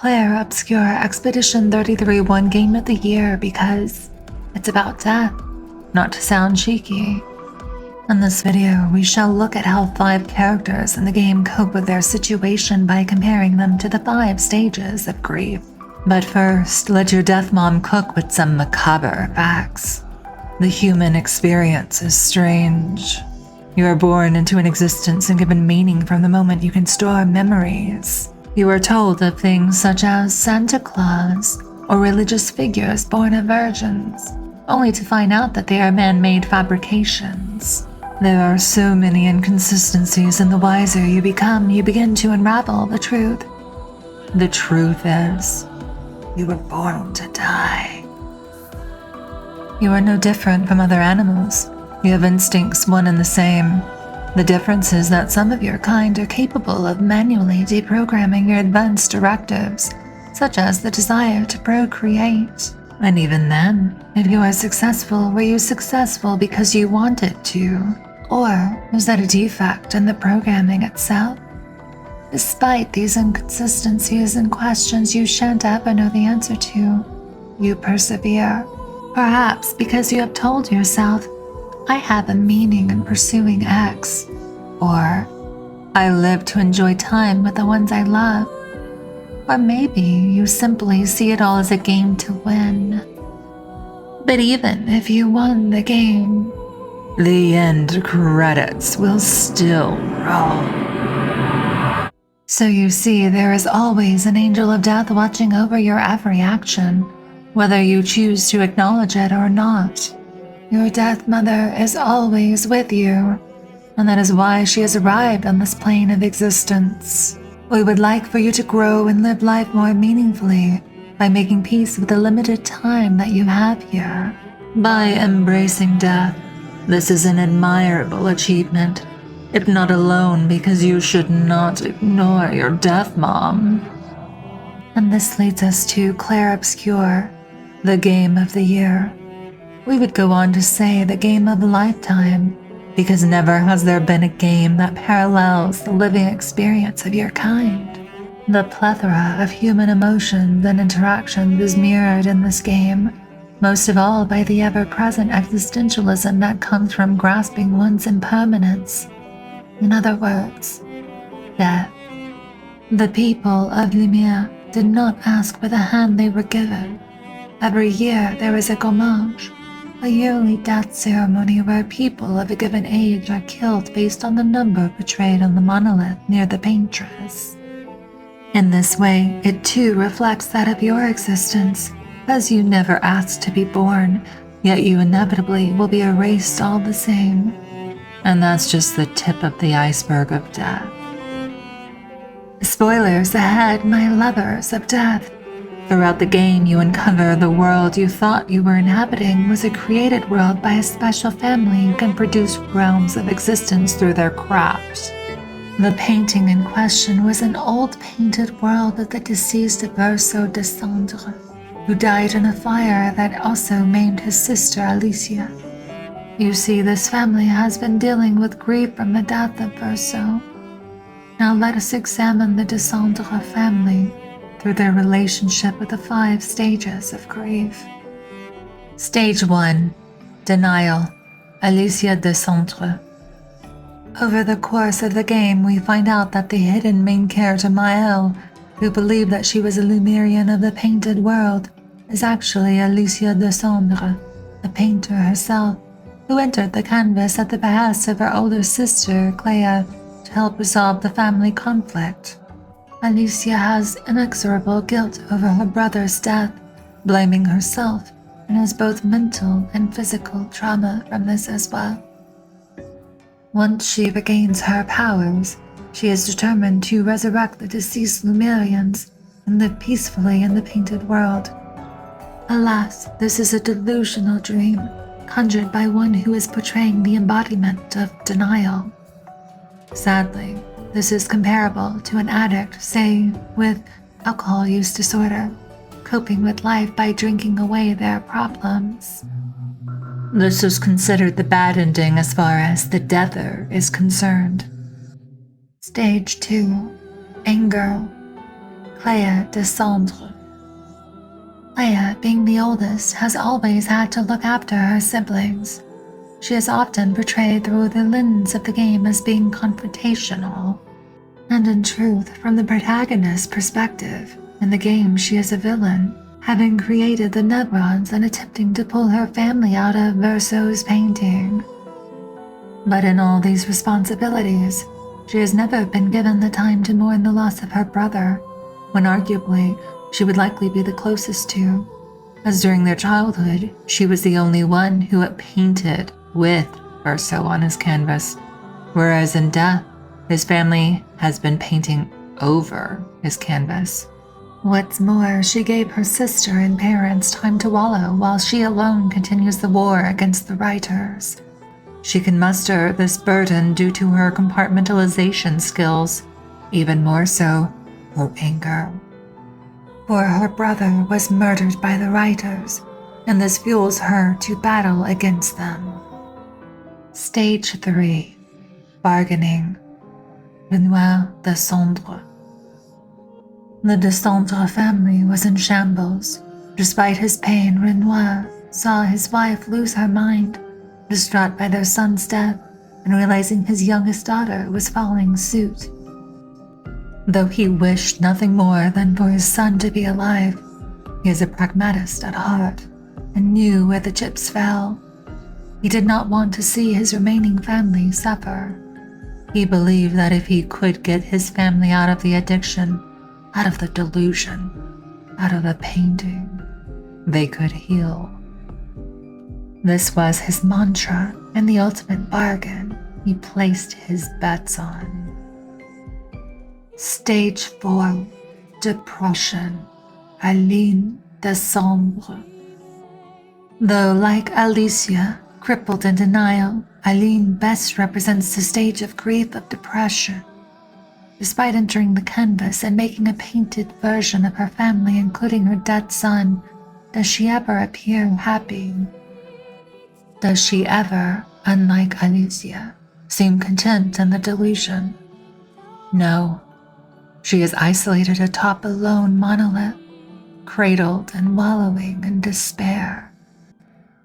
Clair Obscur Expedition 33 won Game of the Year because it's about death, not to sound cheeky. In this video, we shall look at how 5 characters in the game cope with their situation by comparing them to the 5 stages of grief. But first, let your death mom cook with some macabre facts. The human experience is strange. You are born into an existence and given meaning from the moment you can store memories. You are told of things such as Santa Claus or religious figures born of virgins, only to find out that they are man-made fabrications. There are so many inconsistencies, and the wiser you become, you begin to unravel the truth. The truth is, you were born to die. You are no different from other animals. You have instincts one and the same. The difference is that some of your kind are capable of manually deprogramming your advanced directives, such as the desire to procreate. And even then, if you are successful, were you successful because you wanted to? Or is that a defect in the programming itself? Despite these inconsistencies and questions you shan't ever know the answer to, you persevere. Perhaps because you have told yourself, I have a meaning in pursuing X, or I live to enjoy time with the ones I love. Or maybe you simply see it all as a game to win. But even if you won the game, the end credits will still roll. So you see, there is always an angel of death watching over your every action, whether you choose to acknowledge it or not. Your death mother is always with you, and that is why she has arrived on this plane of existence. We would like for you to grow and live life more meaningfully by making peace with the limited time that you have here. By embracing death, this is an admirable achievement, if not alone because you should not ignore your death mom. And this leads us to Clair Obscur, the Game of the Year. We would go on to say the game of a lifetime, because never has there been a game that parallels the living experience of your kind. The plethora of human emotions and interactions is mirrored in this game, most of all by the ever-present existentialism that comes from grasping one's impermanence. In other words, death. The people of Lumière did not ask for the hand they were given. Every year there is a gommage, a yearly death ceremony where people of a given age are killed based on the number portrayed on the monolith near the paintress. In this way, it too reflects that of your existence, as you never asked to be born, yet you inevitably will be erased all the same. And that's just the tip of the iceberg of death. Spoilers ahead, my lovers of death. Throughout the game, you uncover the world you thought you were inhabiting was a created world by a special family who can produce realms of existence through their craft. The painting in question was an old painted world of the deceased Verso Décembre, who died in a fire that also maimed his sister Alicia. You see, this family has been dealing with grief from the death of Verso. Now let us examine the Décembre family through their relationship with the 5 stages of grief. Stage 1. Denial. Alicia Décembre. Over the course of the game, we find out that the hidden main character Maelle, who believed that she was a Lumerian of the painted world, is actually Alicia Décembre, the painter herself, who entered the canvas at the behest of her older sister, Clair, to help resolve the family conflict. Alicia has inexorable guilt over her brother's death, blaming herself, and has both mental and physical trauma from this as well. Once she regains her powers, she is determined to resurrect the deceased Lumerians and live peacefully in the painted world. Alas, this is a delusional dream, conjured by one who is portraying the embodiment of denial. Sadly, this is comparable to an addict, say, with alcohol use disorder, coping with life by drinking away their problems. This is considered the bad ending as far as the deather is concerned. Stage 2. Anger. Clair Décembre. Clair, being the oldest, has always had to look after her siblings. She is often portrayed through the lens of the game as being confrontational. And in truth, from the protagonist's perspective, in the game she is a villain, having created the Nevrons and attempting to pull her family out of Verso's painting. But in all these responsibilities, she has never been given the time to mourn the loss of her brother, when arguably she would likely be the closest to, as during their childhood, she was the only one who had painted with Verso on his canvas, whereas in death, his family has been painting over his canvas. What's more, she gave her sister and parents time to wallow while she alone continues the war against the writers. She can muster this burden due to her compartmentalization skills, even more so, her anger. For her brother was murdered by the writers, and this fuels her to battle against them. Stage 3. Bargaining. Noir and C.S. The Descendre family was in shambles. Despite his pain, Renoir saw his wife lose her mind, distraught by their son's death and realizing his youngest daughter was following suit. Though he wished nothing more than for his son to be alive, he is a pragmatist at heart and knew where the chips fell. He did not want to see his remaining family suffer. He believed that if he could get his family out of the addiction, out of the delusion, out of the painting, they could heal. This was his mantra and the ultimate bargain he placed his bets on. Stage 4. Depression. Aline Décembre. Though like Alicia, crippled in denial, Aline best represents the stage of grief of depression. Despite entering the canvas and making a painted version of her family, including her dead son, does she ever appear happy? Does she ever, unlike Alicia, seem content in the delusion? No. She is isolated atop a lone monolith, cradled and wallowing in despair.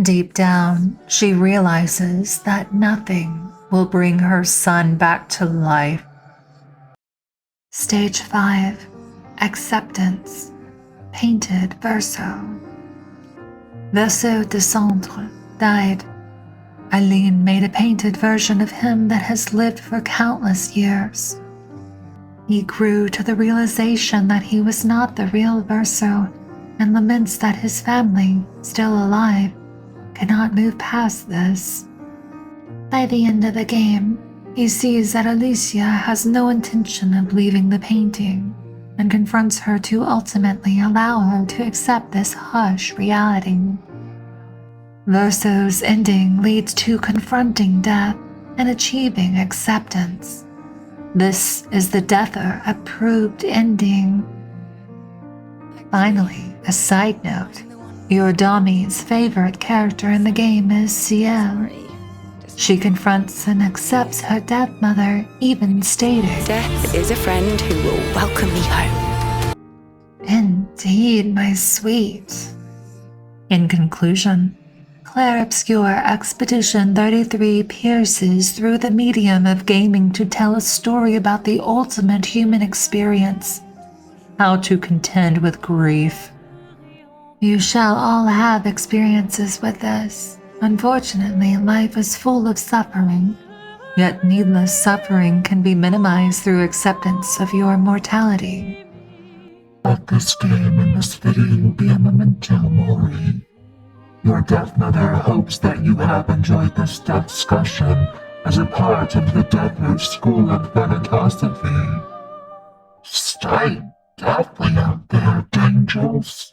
Deep down, she realizes that nothing will bring her son back to life. Stage 5. Acceptance. Painted Verso. Verso Décembre died. Aline made a painted version of him that has lived for countless years. He grew to the realization that he was not the real Verso and laments that his family, still alive, cannot move past this. By the end of the game, he sees that Alicia has no intention of leaving the painting and confronts her to ultimately allow her to accept this harsh reality. Verso's ending leads to confronting death and achieving acceptance. This is the Deather-approved ending. Finally, a side note, your Dommy's favorite character in the game is Sciel. She confronts and accepts her dead mother, even stating, "Death is a friend who will welcome me home." Indeed, my sweet. In conclusion, Clair Obscur Expedition 33 pierces through the medium of gaming to tell a story about the ultimate human experience, how to contend with grief. You shall all have experiences with this. Unfortunately, life is full of suffering, yet needless suffering can be minimized through acceptance of your mortality. But this game and this video will be a memento mori. Your death mother hopes that you have enjoyed this discussion as a part of the Death School of Philosophy. Stay deathly out there, Dangels.